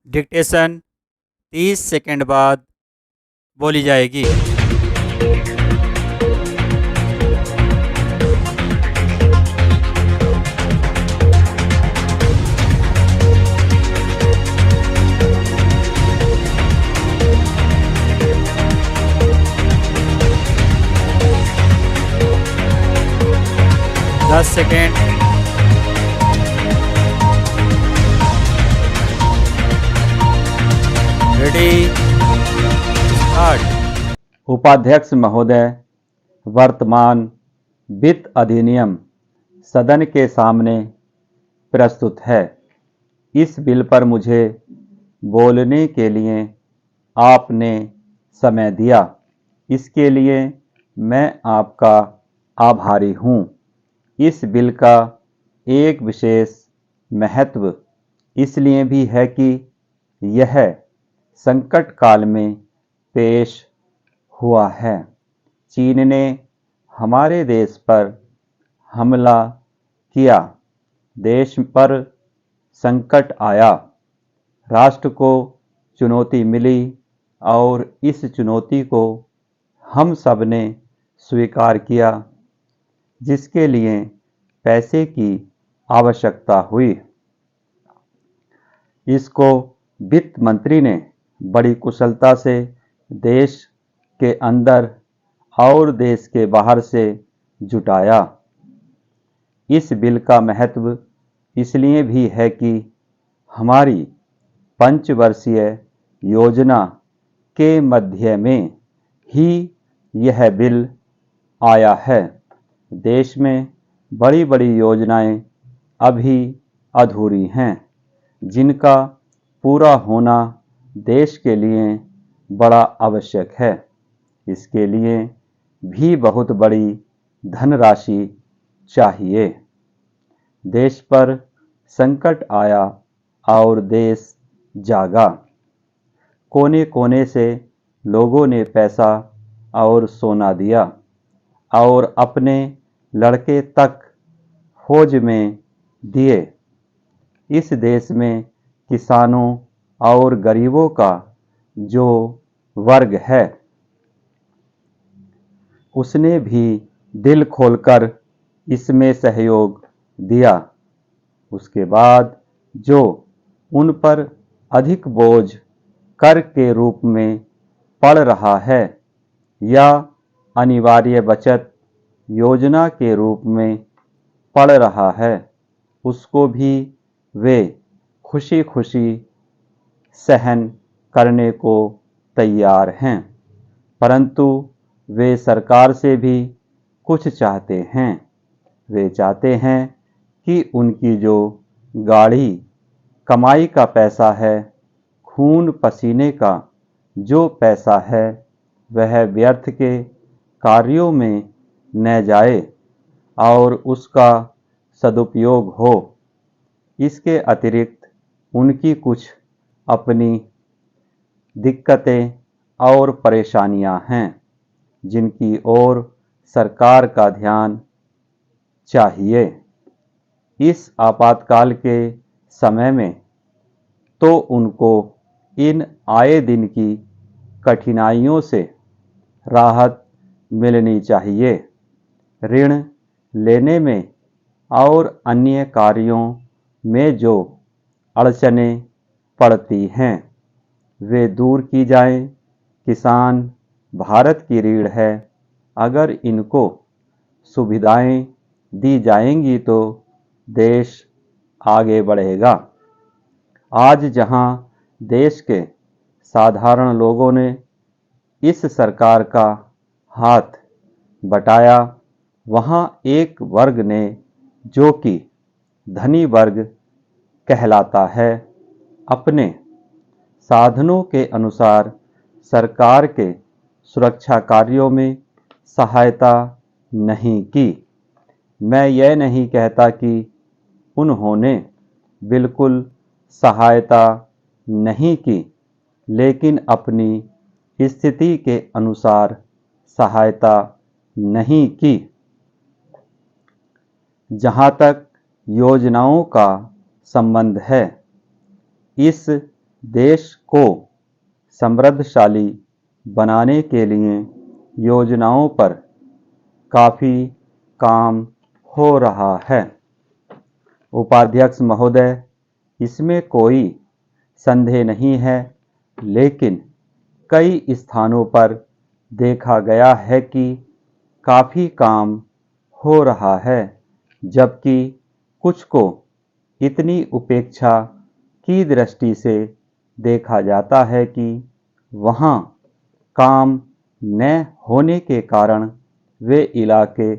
Dictation 30 second बाद बोली जाएगी। दस सेकेंड। Ready, start. उपाध्यक्ष महोदय, वर्तमान वित्त अधिनियम सदन के सामने प्रस्तुत है। इस बिल पर मुझे बोलने के लिए आपने समय दिया, इसके लिए मैं आपका आभारी हूँ। इस बिल का एक विशेष महत्व इसलिए भी है कि यह संकट काल में पेश हुआ है। चीन ने हमारे देश पर हमला किया, देश पर संकट आया, राष्ट्र को चुनौती मिली और इस चुनौती को हम सब ने स्वीकार किया, जिसके लिए पैसे की आवश्यकता हुई। इसको वित्त मंत्री ने बड़ी कुशलता से देश के अंदर और देश के बाहर से जुटाया। इस बिल का महत्व इसलिए भी है कि हमारी पंचवर्षीय योजना के मध्य में ही यह बिल आया है। देश में बड़ी बड़ी योजनाएं अभी अधूरी हैं, जिनका पूरा होना देश के लिए बड़ा आवश्यक है। इसके लिए भी बहुत बड़ी धनराशि चाहिए। देश पर संकट आया और देश जागा। कोने कोने से लोगों ने पैसा और सोना दिया और अपने लड़के तक फौज में दिए। इस देश में किसानों और गरीबों का जो वर्ग है, उसने भी दिल खोलकर इसमें सहयोग दिया। उसके बाद जो उन पर अधिक बोझ कर के रूप में पड़ रहा है या अनिवार्य बचत योजना के रूप में पड़ रहा है, उसको भी वे खुशी खुशी सहन करने को तैयार हैं। परंतु वे सरकार से भी कुछ चाहते हैं। वे चाहते हैं कि उनकी जो गाढ़ी कमाई का पैसा है, खून पसीने का जो पैसा है, वह व्यर्थ के कार्यों में न जाए और उसका सदुपयोग हो। इसके अतिरिक्त उनकी कुछ अपनी दिक्कतें और परेशानियां हैं, जिनकी ओर सरकार का ध्यान चाहिए। इस आपातकाल के समय में तो उनको इन आए दिन की कठिनाइयों से राहत मिलनी चाहिए। ऋण लेने में और अन्य कार्यों में जो अड़चनें पड़ती हैं, वे दूर की जाएं। किसान भारत की रीढ़ है। अगर इनको सुविधाएं दी जाएंगी तो देश आगे बढ़ेगा। आज जहां देश के साधारण लोगों ने इस सरकार का हाथ बटाया, वहां एक वर्ग ने, जो कि धनी वर्ग कहलाता है, अपने साधनों के अनुसार सरकार के सुरक्षा कार्यों में सहायता नहीं की। मैं यह नहीं कहता कि उन्होंने बिल्कुल सहायता नहीं की, लेकिन अपनी स्थिति के अनुसार सहायता नहीं की। जहाँ तक योजनाओं का संबंध है, इस देश को समृद्धशाली बनाने के लिए योजनाओं पर काफ़ी काम हो रहा है। उपाध्यक्ष महोदय, इसमें कोई संदेह नहीं है, लेकिन कई स्थानों पर देखा गया है कि काफ़ी काम हो रहा है, जबकि कुछ को इतनी उपेक्षा की दृष्टि से देखा जाता है कि वहाँ काम न होने के कारण वे इलाके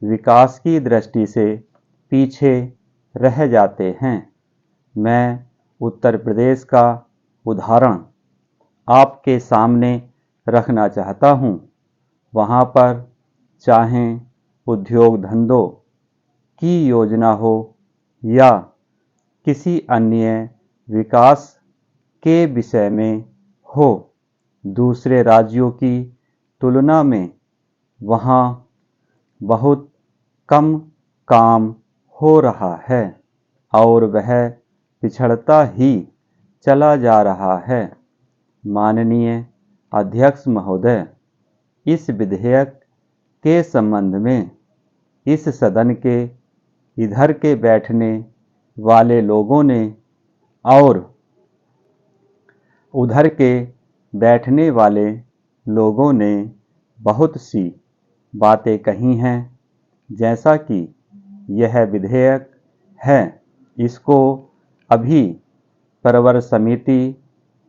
विकास की दृष्टि से पीछे रह जाते हैं। मैं उत्तर प्रदेश का उदाहरण आपके सामने रखना चाहता हूँ। वहाँ पर चाहे उद्योग धंधों की योजना हो या किसी अन्य विकास के विषय में हो, दूसरे राज्यों की तुलना में वहाँ बहुत कम काम हो रहा है और वह पिछड़ता ही चला जा रहा है। माननीय अध्यक्ष महोदय, इस विधेयक के संबंध में इस सदन के इधर के बैठने वाले लोगों ने और उधर के बैठने वाले लोगों ने बहुत सी बातें कही हैं। जैसा कि यह विधेयक है, इसको अभी प्रवर समिति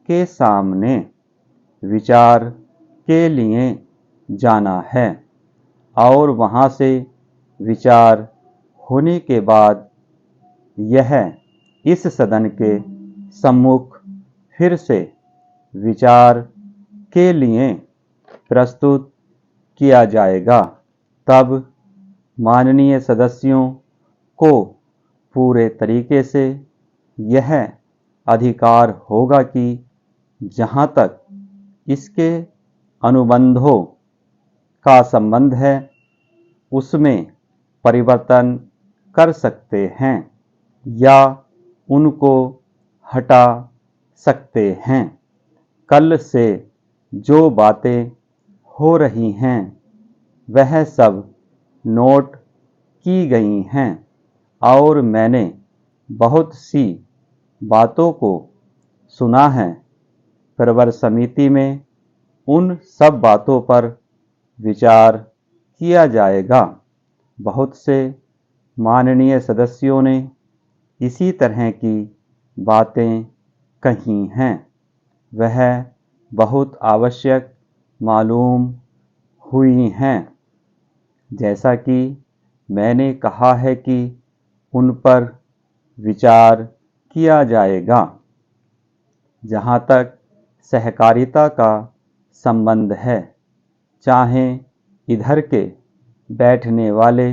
के सामने विचार के लिए जाना है और वहाँ से विचार होने के बाद यह इस सदन के सम्मुख फिर से विचार के लिए प्रस्तुत किया जाएगा। तब माननीय सदस्यों को पूरे तरीके से यह अधिकार होगा कि जहाँ तक इसके अनुबंधों का संबंध है, उसमें परिवर्तन कर सकते हैं या उनको हटा सकते हैं। कल से जो बातें हो रही हैं, वह सब नोट की गई हैं और मैंने बहुत सी बातों को सुना है। प्रवर समिति में उन सब बातों पर विचार किया जाएगा। बहुत से माननीय सदस्यों ने इसी तरह की बातें कही हैं। वह बहुत आवश्यक मालूम हुई हैं। जैसा कि मैंने कहा है कि उन पर विचार किया जाएगा। जहाँ तक सहकारिता का संबंध है, चाहे इधर के बैठने वाले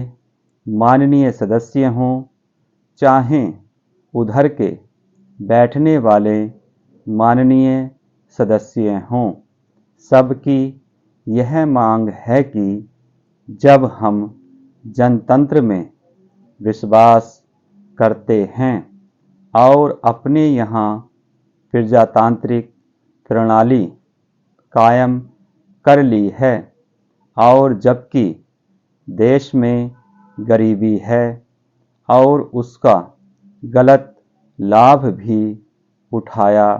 माननीय सदस्य हों, चाहे उधर के बैठने वाले माननीय सदस्य हों, सबकी यह मांग है कि जब हम जनतंत्र में विश्वास करते हैं और अपने यहाँ प्रजातांत्रिक प्रणाली कायम कर ली है और जबकि देश में गरीबी है और उसका गलत लाभ भी उठाया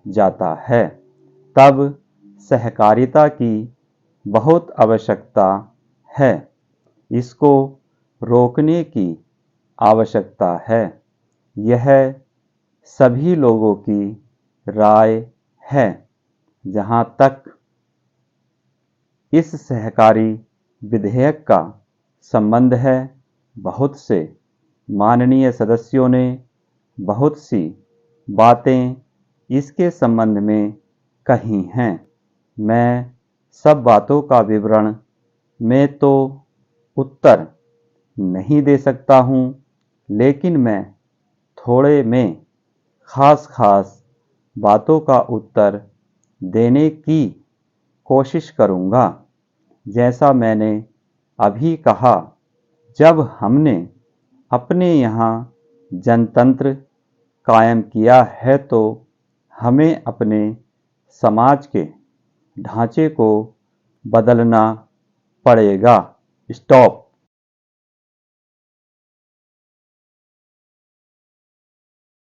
जाता है, तब सहकारिता की बहुत आवश्यकता है। इसको रोकने की आवश्यकता है। यह सभी लोगों की राय है। जहाँ तक इस सहकारी विधेयक का संबंध है, बहुत से माननीय सदस्यों ने बहुत सी बातें इसके संबंध में कही हैं। मैं सब बातों का विवरण में तो उत्तर नहीं दे सकता हूँ, लेकिन मैं थोड़े में खास बातों का उत्तर देने की कोशिश करूँगा। जैसा मैंने अभी कहा, जब हमने अपने यहाँ जनतंत्र कायम किया है तो हमें अपने समाज के ढांचे को बदलना पड़ेगा। स्टॉप।